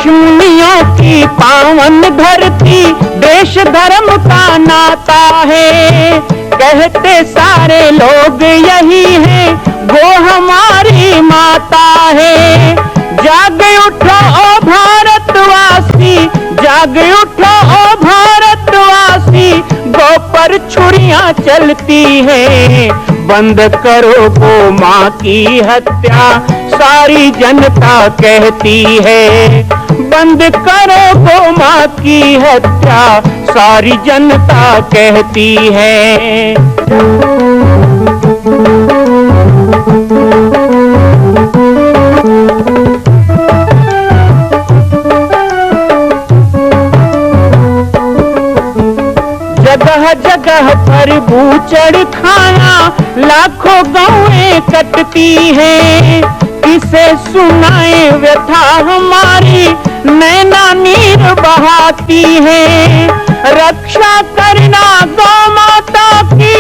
ऋषिमुनियों की पावन धरती, देश धर्म का नाता है। कहते सारे लोग यही है, वो हमारी माता है। जाग उठो ओ भारतवासी, जाग उठो ओ भारतवासी, गौ पर छुरियां चलती हैं। बंद करो गौ माँ की हत्या, सारी जनता कहती है। बंद करो गौ माँ की हत्या, सारी जनता कहती है। जगह जगह पर बूचड़ खाना, लाखों गौएं कटती हैं। किसे सुनाए व्यथा हमारी, नैना नीर बहाती है। रक्षा करना गौ माता की,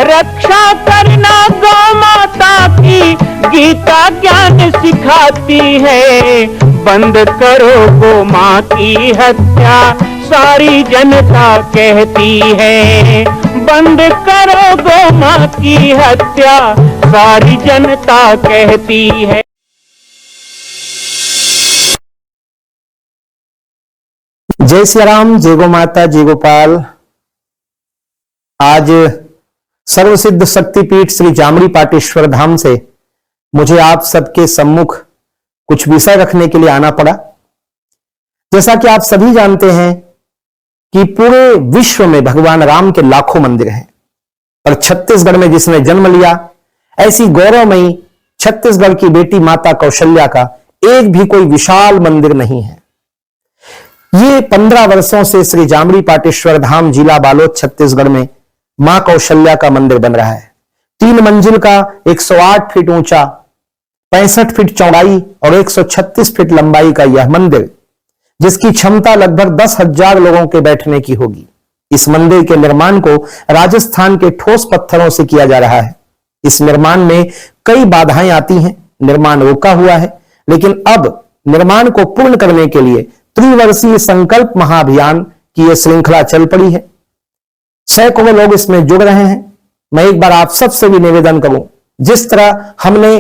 रक्षा करना गौ माता की, गीता ज्ञान सिखाती है। बंद करो गौ माँ की हत्या, सारी जनता कहती है। बंद करो गौ माँ की हत्या, सारी जनता कहती है। जय श्री राम, जय गो माता, जय गोपाल। आज सर्वसिद्ध शक्तिपीठ श्री जामड़ी पाटेश्वर धाम से मुझे आप सबके सम्मुख कुछ विषय रखने के लिए आना पड़ा। जैसा कि आप सभी जानते हैं कि पूरे विश्व में भगवान राम के लाखों मंदिर हैं, और छत्तीसगढ़ में जिसने जन्म लिया, ऐसी गौरवमयी छत्तीसगढ़ की बेटी माता कौशल्या का एक भी कोई विशाल मंदिर नहीं है। ये 15 वर्षों से श्री जामड़ी पाटेश्वर धाम, जिला बालोद, छत्तीसगढ़ में मां कौशल्या का मंदिर बन रहा है। 3 मंजिल का 108 फीट ऊंचा, 65 फीट चौड़ाई और 136 फीट लंबाई का यह मंदिर, जिसकी क्षमता लगभग 10,000 लोगों के बैठने की होगी। इस मंदिर के निर्माण को राजस्थान के ठोस पत्थरों से किया जा रहा है। इस निर्माण में कई बाधाएं आती हैं, निर्माण रुका हुआ है, लेकिन अब निर्माण को पूर्ण करने के लिए त्रिवर्षीय संकल्प महाअभियान की यह श्रृंखला चल पड़ी है। सैकड़ों लोग इसमें जुड़ रहे हैं। मैं एक बार आप सबसे भी निवेदन करूं, जिस तरह हमने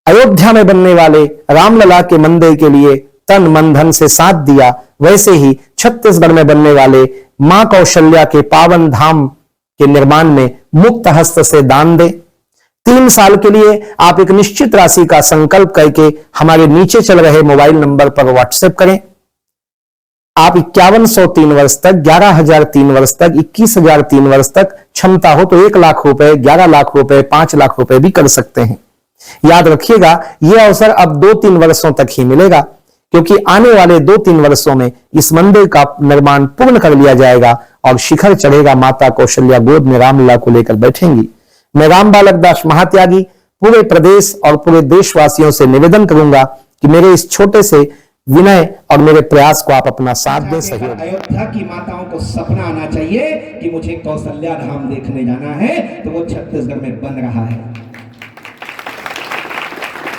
अयोध्या में बनने वाले रामलला के मंदिर के लिए तन मन धन से साथ दिया, वैसे ही छत्तीसगढ़ में बनने वाले मां कौशल्या के पावन धाम के निर्माण में मुक्त हस्त से दान दें। 3 साल के लिए आप एक निश्चित राशि का संकल्प करके हमारे नीचे चल रहे मोबाइल नंबर पर व्हाट्सएप करें। आप 5100 3 वर्ष तक, 11,000 3 वर्ष तक, 21,000 3 वर्ष तक, क्षमता हो तो 1 लाख रुपए, 11 लाख रुपए, 5 लाख रुपए भी कर सकते हैं। याद रखिएगा, यह अवसर अब 2-3 वर्षों तक ही मिलेगा, क्योंकि आने वाले 2-3 वर्षों में इस मंदिर का निर्माण पूर्ण कर लिया जाएगा और शिखर चढ़ेगा। माता कौशल्या गोद में रामलला को लेकर बैठेंगी। मैं राम बालक दास महात्यागी पूरे प्रदेश और पूरे देशवासियों से निवेदन करूंगा कि मेरे इस छोटे से विनय और मेरे प्रयास को आप अपना साथ दें, सहयोग। अयोध्या की माताओं को सपना आना चाहिए कि मुझे कौशल्या धाम देखने जाना है, तो वो छत्तीसगढ़ में बन रहा है।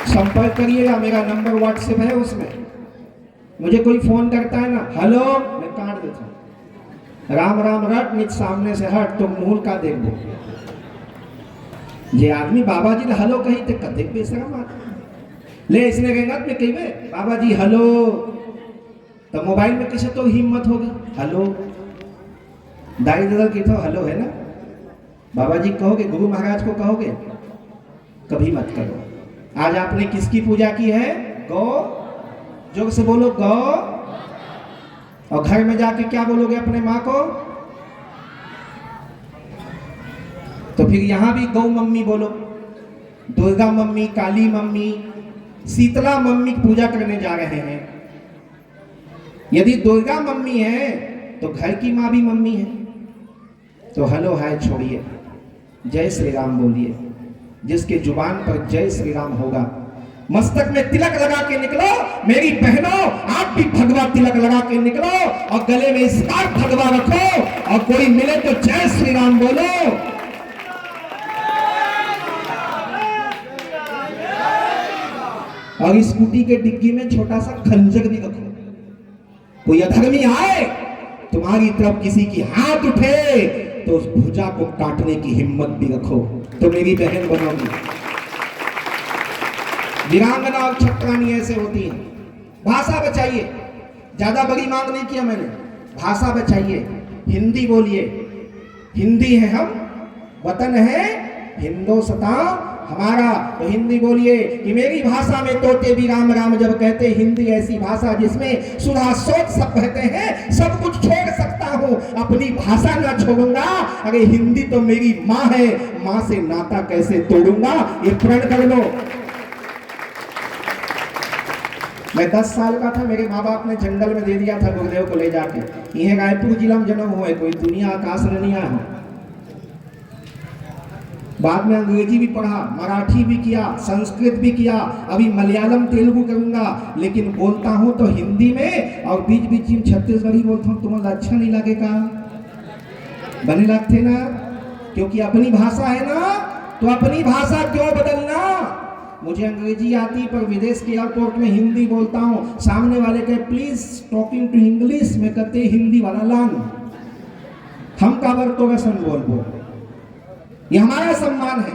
संपर्क करिएगा, मेरा नंबर व्हाट्सएप है, उसमें मुझे कोई फोन करता है ना, हेलो, मैं काट देता हूं। राम राम रट, निज सामने से हट, तो मूल का देख दो। ये आदमी बाबा जी ने हेलो कही थे, कदे बेशरम आदमी ले, इसने कहेंगे मैं कही बाबा जी हेलो, तो मोबाइल में किसे तो हिम्मत होगी, हेलो दाई ददल की तो हेलो है ना। बाबा जी कहोगे, गुरु महाराज को कहोगे, कभी मत करो। आज आपने किसकी पूजा की है? गौ। जोर से बोलो गौ। और घर में जाके क्या बोलोगे अपने माँ को? तो फिर यहां भी गौ मम्मी बोलो, दुर्गा मम्मी, काली मम्मी, शीतला मम्मी की पूजा करने जा रहे हैं। यदि दुर्गा मम्मी है तो घर की माँ भी मम्मी है। तो हेलो हाय छोड़िए, जय श्री राम बोलिए। जिसके जुबान पर जय श्री राम होगा, मस्तक में तिलक लगा के निकलो। मेरी बहनों, आप भी भगवा तिलक लगा के निकलो और गले में स्कार्फ भगवा रखो, और कोई मिले तो जय श्री राम बोलो। और स्कूटी के डिग्गी में छोटा सा खंजर भी रखो। कोई अधर्मी आए तुम्हारी तरफ, किसी की हाथ उठे तो उस भुजा को काटने की हिम्मत भी रखो, तो मेरी बहन बनोगी। वीरांगना और छत्रानी ऐसे होती हैं। भाषा बचाइए, ज्यादा बड़ी मांग नहीं किया मैंने, भाषा बचाइए, हिंदी बोलिए। हिंदी है हम, वतन है हिंदुस्तान हमारा, तो हिंदी बोलिए। कि मेरी भाषा में तोते भी राम राम जब कहते, हिंदी ऐसी भाषा जिसमें सुधा सोच सब कहते हैं, सब कुछ छोड़ सकता हूँ, अपनी भाषा ना छोड़ूंगा। अरे हिंदी तो मेरी माँ है, माँ से नाता कैसे तोड़ूंगा, ये प्रण कर लो। मैं 10 साल का था, मेरे माँ बाप ने जंगल में दे दिया था गुरुदेव को ले जाके। यह रायपुर जिला में जन्म हुआ है, कोई दुनिया आकाश में नहीं आया हूँ। बाद में अंग्रेजी भी पढ़ा, मराठी भी किया, संस्कृत भी किया, अभी मलयालम तेलुगु करूंगा, लेकिन बोलता हूं तो हिंदी में, और बीच बीच में छत्तीसगढ़ी बोलता हूं। तुम्हें अच्छा नहीं लगेगा? बने लगते ना, क्योंकि अपनी भाषा है ना, तो अपनी भाषा क्यों बदलना। मुझे अंग्रेजी आती, पर विदेश के एयरपोर्ट में हिंदी बोलता हूं, सामने वाले कहे प्लीज टॉकिंग टू इंग्लिश, में कहते हिंदी वाला लान हम का तो वैसन बोल। ये हमारा सम्मान है,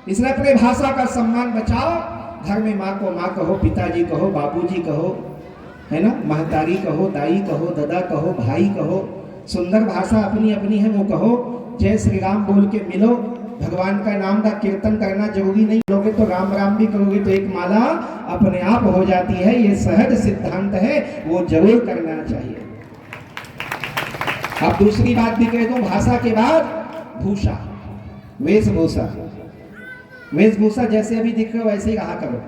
इसलिए अपने भाषा का सम्मान बचाओ। घर में माँ को माँ कहो, पिताजी कहो, बाबूजी कहो, है ना, महतारी कहो, दाई कहो, दादा कहो, भाई कहो। सुंदर भाषा अपनी अपनी है, वो कहो। जय श्री राम बोल के मिलो। भगवान का नाम का कीर्तन करना जरूरी नहीं, लोगे तो राम राम भी करोगे तो एक माला अपने आप हो जाती है। ये सहज सिद्धांत है, वो जरूर करना चाहिए। अब दूसरी बात भी कह दूं, भाषा के बाद भूषा, वेशभूषा। वेशभूषा जैसे अभी दिख रहे हो वैसे ही रहा करो,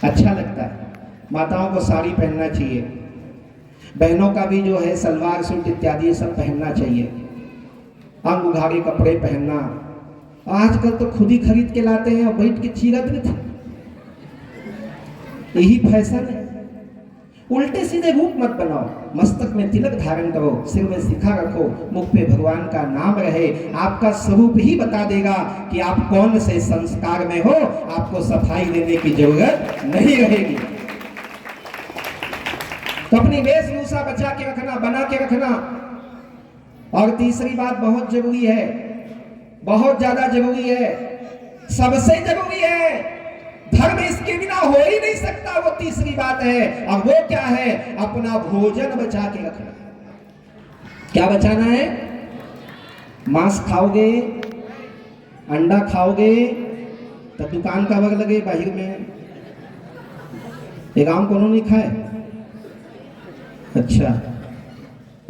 अच्छा लगता है। माताओं को साड़ी पहनना चाहिए, बहनों का भी जो है सलवार सूट इत्यादि सब पहनना चाहिए, अंग उघाड़े कपड़े पहनना। आजकल तो खुद ही खरीद के लाते हैं और बैठ के चीरत नहीं थे, यही फैशन है। उल्टे सीधे रूप मत बनाओ, मस्तक में तिलक धारण करो, सिर में शिखा रखो, मुख पे भगवान का नाम रहे। आपका स्वरूप ही बता देगा कि आप कौन से संस्कार में हो, आपको सफाई देने की जरूरत नहीं रहेगी। तो अपनी वेशभूषा बचा के रखना, बना के रखना। और तीसरी बात बहुत जरूरी है, बहुत ज्यादा जरूरी है, सबसे जरूरी है, धर्म इसके बिना हो ही नहीं सकता, वो तीसरी बात है। और वो क्या है? अपना भोजन बचा के रखना। क्या बचाना है? मांस खाओगे, अंडा खाओगे तो दुकान का वग लगे बाहर में। एक आम कोनो नहीं खाए? अच्छा,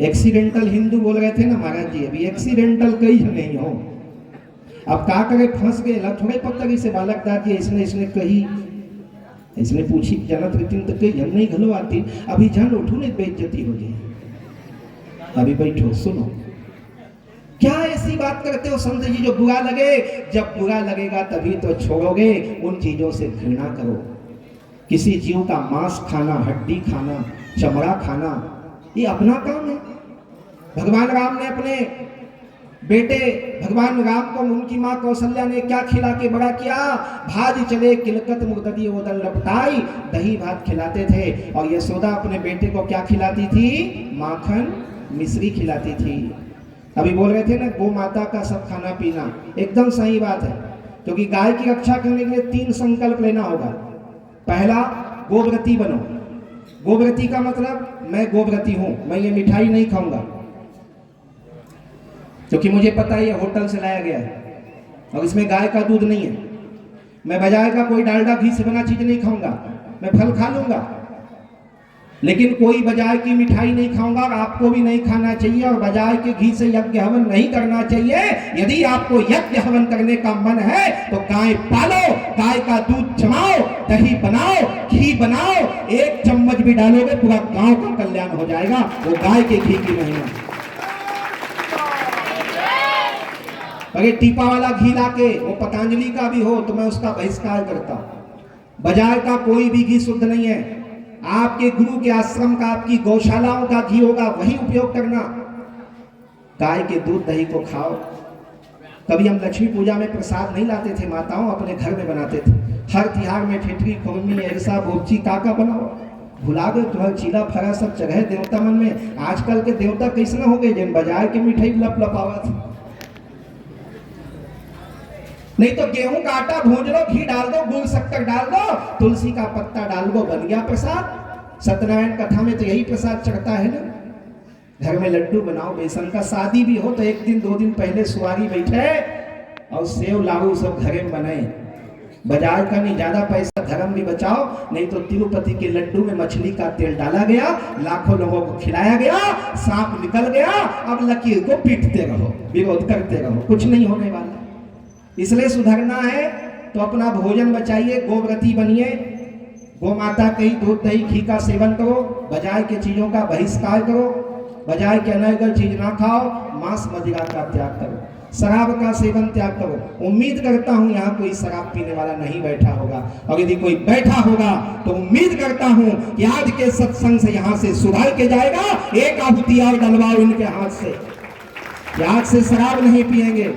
एक्सीडेंटल हिंदू बोल रहे थे ना महाराज जी, अभी एक्सीडेंटल कहीं नहीं हो। अब का करे, फंस गए, थोड़े पत्थर से बालक दादी इसने कही, इसने पूछी जनत रीतिन तो कही हम नहीं घलो आती। अभी जान उठू नहीं, बेइज्जती हो जाए। अभी बैठो सुनो, क्या ऐसी बात करते हो संत जी जो बुरा लगे? जब बुरा लगेगा तभी तो छोड़ोगे। उन चीजों से घृणा करो। किसी जीव का मांस खाना, हड्डी खाना, चमड़ा खाना, ये अपना काम है। भगवान राम ने अपने बेटे भगवान राम को उनकी मां कौशल्या ने क्या खिला के बड़ा किया? भाज चले किलकत मुक्तदी ओदन लपटाई, दही भात खिलाते थे। और यशोदा अपने बेटे को क्या खिलाती थी? माखन मिश्री खिलाती थी। अभी बोल रहे थे ना, गौ माता का सब खाना पीना, एकदम सही बात है। क्योंकि गाय की रक्षा करने के लिए 3 संकल्प लेना होगा। पहला, गोव्रती बनो। गोव्रती का मतलब मैं गोव्रती हूं, मैं ये मिठाई नहीं खाऊंगा क्योंकि मुझे पता है ये होटल से लाया गया है और इसमें गाय का दूध नहीं है। मैं बजाय का कोई डालडा घी से बना चीज नहीं खाऊंगा, मैं फल खा लूंगा, लेकिन कोई बजाय की मिठाई नहीं खाऊंगा। और आपको भी नहीं खाना चाहिए, और बजाय के घी से यज्ञ हवन नहीं करना चाहिए। यदि आपको यज्ञ हवन करने का मन है तो गाय पालो, गाय का दूध जमाओ, दही बनाओ, घी बनाओ। 1 चम्मच भी डालोगे पूरा गांव का कल्याण हो जाएगा। वो गाय के घी की महिमा। अगर टीपा वाला घी लाके वो पतंजलि का भी हो तो मैं उसका बहिष्कार करता हूं। बाजार का कोई भी घी शुद्ध नहीं है। आपके गुरु के आश्रम का, आपकी गौशालाओं का घी होगा, वही उपयोग करना। गाय के दूध दही को खाओ। कभी हम लक्ष्मी पूजा में प्रसाद नहीं लाते थे, माताओं अपने घर में बनाते थे। हर तिहार में ठिठरी खुरमी ऐसा बोची काका बनाओ भुला गए तुम्हारे चीला फरा सब जगह देवता मन में। आजकल के देवता कैसे हो गए जिन बाजार के मिठाई लप लपावत। नहीं तो गेहूं का आटा भूंज लो, घी डाल दो, गुड़ शक्कर डाल दो, तुलसी का पत्ता डाल दो, बन गया प्रसाद। सत्यनारायण कथा में तो यही प्रसाद चढ़ता है ना। घर में लड्डू बनाओ बेसन का। शादी भी हो तो 1 दिन 2 दिन पहले सुवारी बैठे और सेव लाड़ू सब घरे में बनाए। बाजार का नहीं, ज्यादा पैसा धर्म भी बचाओ। नहीं तो तिरुपति के लड्डू में मछली का तेल डाला गया, लाखों लोगों को खिलाया गया, सांप निकल गया, अब लकीर को पीटते रहो, विरोध करते रहो, कुछ नहीं होने वाला। इसलिए सुधरना है तो अपना भोजन बचाइए, गोव्रती बनिए, गौ माता के ही दूध दही घी का सेवन करो, बाजार के चीजों का बहिष्कार करो, बाजार के अनर्गल चीज ना खाओ, मांस मदिरा का त्याग करो, शराब का सेवन त्याग करो। उम्मीद करता हूं यहाँ कोई शराब पीने वाला नहीं बैठा होगा, और यदि कोई बैठा होगा तो उम्मीद करता हूं कि आज के सत्संग से यहाँ से सुधर के जाएगा। एक आहुति और डलवाओ इनके हाथ से, आज से शराब नहीं पिएंगे।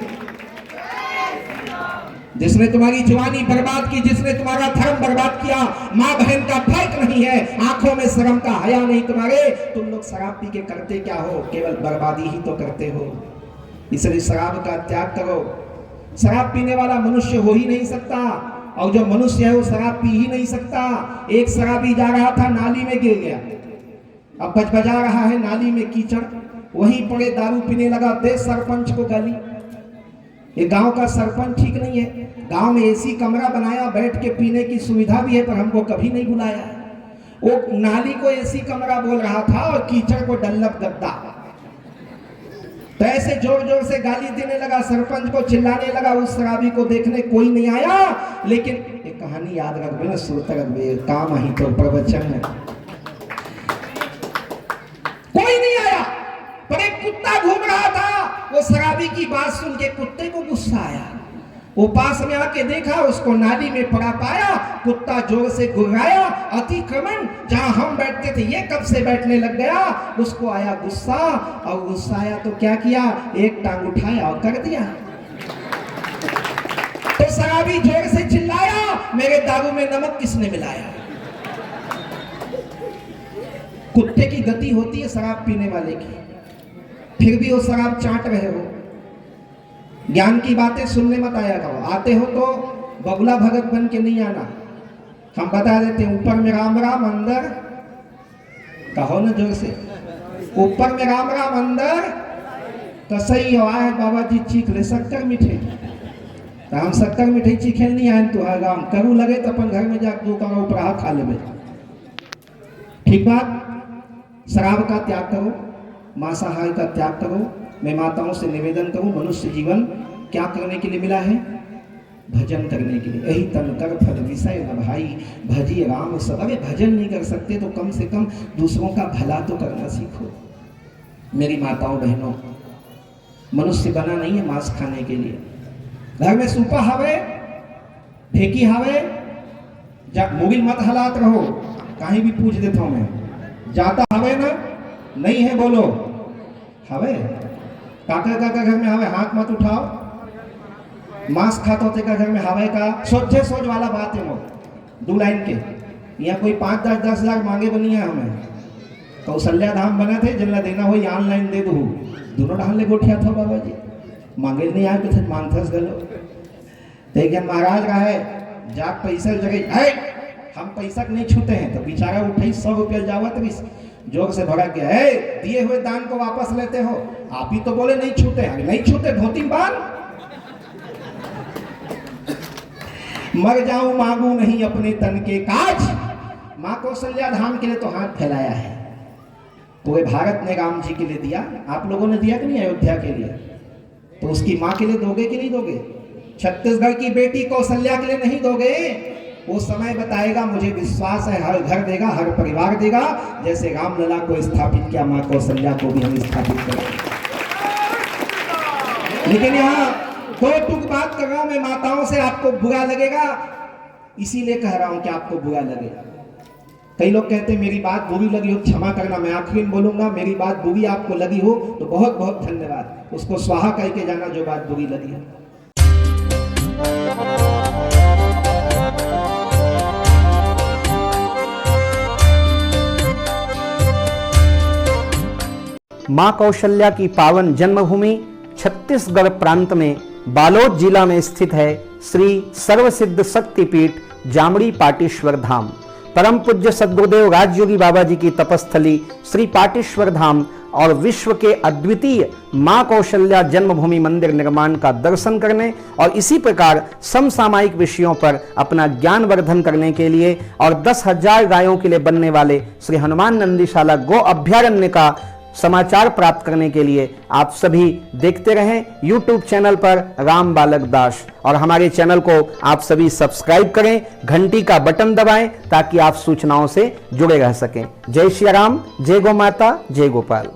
जिसने तुम्हारी जवानी बर्बाद की, जिसने तुम्हारा धर्म बर्बाद किया, माँ बहन का फर्क नहीं है, आंखों में शर्म का हया नहीं तुम्हारे, तुम लोग शराब पी के करते क्या हो? केवल बर्बादी ही तो करते हो। इसलिए शराब का त्याग करो। शराब पीने वाला मनुष्य हो ही नहीं सकता, और जो मनुष्य है वो शराब पी ही नहीं सकता। एक शराबी जा रहा था, नाली में गिर गया, अब बजबजा रहा है नाली में कीचड़, वहीं पड़े दारू पीने लगा, दे सरपंच को गाली। ये गांव का सरपंच ठीक नहीं है, गांव में एसी कमरा बनाया, बैठ के पीने की सुविधा भी है, पर हमको कभी नहीं बुलाया। वो नाली को एसी कमरा बोल रहा था और कीचड़ को डल्लप गद्दा। तो ऐसे जोर जोर से गाली देने लगा, सरपंच को चिल्लाने लगा। उस शराबी को देखने कोई नहीं आया, लेकिन एक कहानी याद रखबे ना, सुरत रखबे, काम ही तो प्रवचन है। कोई नहीं आया, पर एक कुत्ता घूम रहा था। वो शराबी की बात सुन के कुत्ते को गुस्सा आया, वो पास में आके देखा, उसको नाली में पड़ा पाया, कुत्ता जोर से गुर्राया, अतिक्रमण, जहां हम बैठते थे ये कब से बैठने लग गया। उसको आया गुस्सा, और गुस्सा आया तो क्या किया, एक टांग उठाया और कर दिया। तो शराबी जोर से चिल्लाया, मेरे दारू में नमक किसने मिलाया? कुत्ते की गति होती है शराब पीने वाले की, फिर भी वो शराब चाट रहे हो। ज्ञान की बातें सुनने मत आया करो, आते हो तो बबुला भगत बन के नहीं आना। हम बता देते हैं, ऊपर में राम राम, अंदर कहो ना जोर से, ऊपर में राम राम, अंदर कसई आवाज बाबा जी चीख ले शक्कर मिठे। तो हम शक्कर मिठाई चीखे नहीं आए तो हम करू लगे तो अपन घर में जाकर दो करो ऊपर खा ले। ठीक बात, शराब का त्याग करो, मांसाहार का त्याग करो। मैं माताओं से निवेदन करूं, मनुष्य जीवन क्या करने के लिए मिला है? भजन करने के लिए। यही तन कर फल विषय न भाई, भजी राम सब। अरे भजन नहीं कर सकते तो कम से कम दूसरों का भला तो करना सीखो। मेरी माताओं बहनों, मनुष्य बना नहीं है मांस खाने के लिए। घर में सूपा हवे, ढेकी हवे, मोबिल मत हलात रहो, कहीं भी पूछ देता हूं मैं, जाता हवे ना? नहीं है बोलो, हवे। काका काका घर में हवे, हाथ मत उठाओ। मांस खाता होते का घर में हवे का, सोचे सोच वाला बात है वो 2 लाइन के। यहाँ कोई 5-10 हजार मांगे बनी है हमें। कौशल्या धाम बना थे, जिनला देना हो ऑनलाइन दे दो, दोनों ढाल ले गोठिया था बाबा जी, मांगे नहीं आए कुछ मांगथस गलो। लेकिन महाराज का है जाक पैसा जगह है, हम पैसा नहीं छूते हैं। तो बेचारा उठे 100 रुपया जावत भी जोर से भगा गया है, दिए हुए दान को वापस लेते हो। आप ही तो बोले नहीं छूते, नहीं छूते, धोती बांध। मर जाऊं मांगू नहीं अपने तन के काज। मां कौशल्या धाम के लिए तो हाथ फैलाया है, पूरे भारत ने राम जी के लिए दिया। आप लोगों ने दिया कि नहीं अयोध्या के लिए? तो उसकी मां के लिए दोगे कि नहीं दोगे? छत्तीसगढ़ की बेटी कौशल्या के लिए नहीं दोगे? वो समय बताएगा, मुझे विश्वास है हर घर देगा, हर परिवार देगा। जैसे रामलला को स्थापित किया, मां कौशल्या को भी हम स्थापित करेंगे। लेकिन यहाँ 2 टुक बात कर रहा हूं मैं माताओं से, आपको बुरा लगेगा, इसीलिए कह रहा हूं कि आपको बुरा लगेगा। कई लोग कहते हैं मेरी बात बुरी लगी हो क्षमा करना। मैं आखिर में बोलूंगा, मेरी बात बुरी आपको लगी हो तो बहुत बहुत धन्यवाद, उसको स्वाहा कह के जाना जो बात बुरी लगी है। मां कौशल्या की पावन जन्मभूमि छत्तीसगढ़ प्रांत में बालोद जिला में स्थित है श्री सर्वसिद्ध शक्तिपीठ जामड़ी पाटेश्वर धाम। परम पूज्य सद्गुरुदेव राजयोगी बाबा जी की तपस्थली श्री पाटेश्वर धाम और विश्व के अद्वितीय मां कौशल्या जन्मभूमि मंदिर निर्माण का दर्शन करने और इसी प्रकार समसामयिक विषयों पर अपना ज्ञान वर्धन करने के लिए और 10,000 गायों के लिए बनने वाले श्री हनुमान नंदीशाला गो अभ्यारण्य का समाचार प्राप्त करने के लिए आप सभी देखते रहें YouTube चैनल पर राम बालक दास, और हमारे चैनल को आप सभी सब्सक्राइब करें, घंटी का बटन दबाएं ताकि आप सूचनाओं से जुड़े रह सकें। जय श्री राम, जय गौ माता, जय गोपाल।